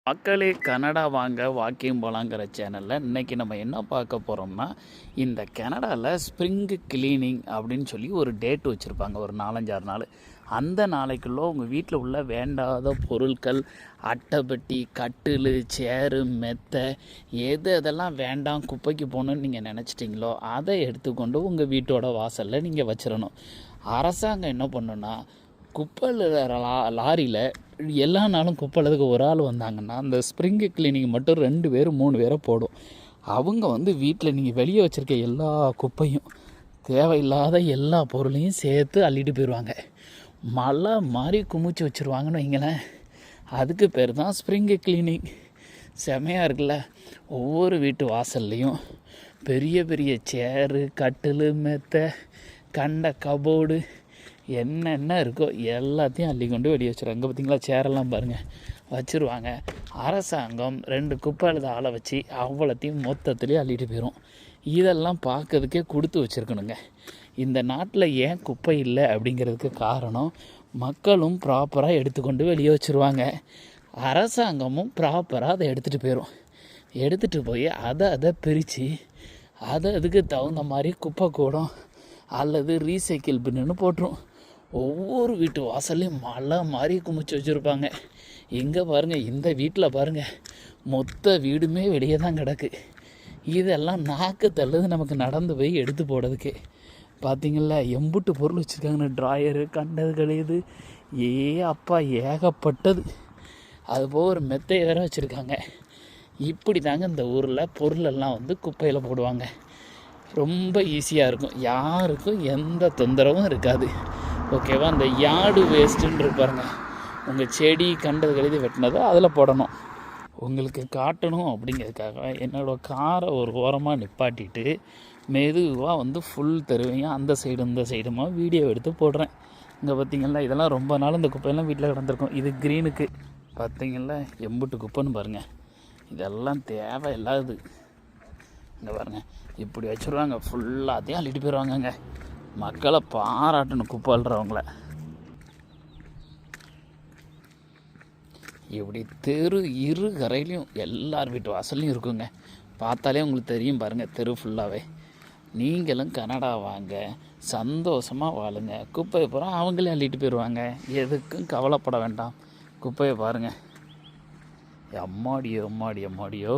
மக்களே, கனடா வாங்க வாக்கிங் போகலாங்கிற சேனலில் இன்றைக்கி நம்ம என்ன பார்க்க போகிறோம்னா, இந்த கனடாவில் ஸ்ப்ரிங்கு கிளீனிங் அப்படின்னு சொல்லி ஒரு டேட் வச்சுருப்பாங்க, ஒரு 4-5-6 நாள். அந்த நாளைக்குள்ளே உங்கள் வீட்டில் உள்ள வேண்டாத பொருட்கள், அட்டைப்பெட்டி, கட்டில், சேரு, மெத்தை, எதெல்லாம் வேண்டாம் குப்பைக்கு போகணுன்னு நீங்கள் நினச்சிட்டிங்களோ அதை எடுத்துக்கொண்டு உங்கள் வீட்டோட வாசலில் நீங்கள் வச்சிடணும். அரசாங்கம் என்ன பண்ணுன்னா, குப்பை லாரியில் எல்லா நாளும் குப்பை அள்ளதுக்கு ஒரு ஆள் வந்தாங்கன்னா அந்த ஸ்ப்ரிங்கு கிளீனிங் மட்டும் 2 பேர் 3 பேரை போடும். அவங்க வந்து வீட்டில் நீங்கள் வெளியே வச்சுருக்க எல்லா குப்பையும், தேவையில்லாத எல்லா பொருளையும் சேர்த்து அள்ளிட்டு போயிடுவாங்க. மழை மாதிரி குமிச்சு வச்சுருவாங்கன்னு வைங்களேன். அதுக்கு பேர் தான் ஸ்ப்ரிங்கு கிளீனிங். செமையாக இருக்குல்ல. ஒவ்வொரு வீட்டு வாசல்லையும் பெரிய பெரிய சேரு, கட்டில், மெத்தை, கண்ட கபோர்டு, என்னென்ன இருக்கோ எல்லாத்தையும் அள்ளி கொண்டு வெளியே வச்சுருவாங்க. பார்த்திங்களா, சேரெல்லாம் பாருங்கள் வச்சுருவாங்க. அரசாங்கம் 2 குப்பை அழுத ஆளை வச்சு அவ்வளோத்தையும் மொத்தத்துலேயே அள்ளிட்டு போயிடும். இதெல்லாம் பார்க்கறதுக்கே கொடுத்து வச்சுருக்கணுங்க. இந்த நாட்டில் ஏன் குப்பை இல்லை அப்படிங்கிறதுக்கு காரணம், மக்களும் ப்ராப்பராக எடுத்துக்கொண்டு வெளியே வச்சுருவாங்க, அரசாங்கமும் ப்ராப்பராக அதை எடுத்துகிட்டு போயிடும். எடுத்துகிட்டு போய் அதை பிரித்து அதுக்கு தகுந்த மாதிரி குப்பை கூடம் அல்லது ரீசைக்கிள் பின்னு போட்டுரும். ஒவ்வொரு வீட்டு வாசல்லையும் மழை மாதிரி குமிச்சு வச்சுருப்பாங்க. எங்கே பாருங்கள், இந்த வீட்டில் பாருங்கள், மொத்த வீடுமே வெளியே தான் கிடக்கு. இதெல்லாம் நாக்கு தள்ளுது நமக்கு நடந்து போய் எடுத்து போடுறதுக்கு. பார்த்திங்களா, எம்புட்டு பொருள் வச்சுருக்காங்கன்னு, ட்ராயரு, கண்டது கழியுது, அப்பா ஏகப்பட்டது. அதுபோக ஒரு மெத்தை வேறு வச்சுருக்காங்க. இப்படி தாங்க இந்த ஊரில் பொருளெல்லாம் வந்து குப்பையில் போடுவாங்க. ரொம்ப ஈஸியாக இருக்கும், யாருக்கும் எந்த தொந்தரவும் இருக்காது. ஓகேவா. அந்த யார்டு வேஸ்ட்டுன்னு இருப்பாருங்க, உங்கள் செடி கண்டது கழிது வெட்டினதை அதில் போடணும். உங்களுக்கு காட்டணும் அப்படிங்கிறதுக்காக என்னோடய காரை ஒரு ஓரமாக நிப்பாட்டிட்டு மெதுவாக வந்து ஃபுல் தருவீங்க அந்த சைடு இந்த சைடுமா வீடியோ எடுத்து போடுறேன். இங்கே பார்த்திங்களா, இதெல்லாம் ரொம்ப நாள் இந்த குப்பையெல்லாம் வீட்டில் கிடந்திருக்கும். இது க்ரீனுக்கு பார்த்திங்களா எம்புட்டு குப்பைன்னு பாருங்கள். இதெல்லாம் தேவையில்லாது. இங்கே பாருங்கள், இப்படி வச்சுருவாங்க, ஃபுல்லாத்தையும் அள்ளிட்டு போயிடுவாங்கங்க. மக்களை பாராட்டணும் குப்பை அள்ளுறவங்கள. இப்படி தெரு இரு கரையிலையும் எல்லார் வீட்டு வாசல்லையும் இருக்குங்க. பார்த்தாலே உங்களுக்கு தெரியும் பாருங்கள், தெரு ஃபுல்லாகவே. நீங்களும் கனடா வாங்க, சந்தோஷமாக வாழுங்க. குப்பையை பூரா அவங்களே அள்ளிட்டு போயிடுவாங்க. எதுக்கும் கவலைப்பட வேண்டாம். குப்பையை பாருங்கள். அம்மாடியோ அம்மாடியோ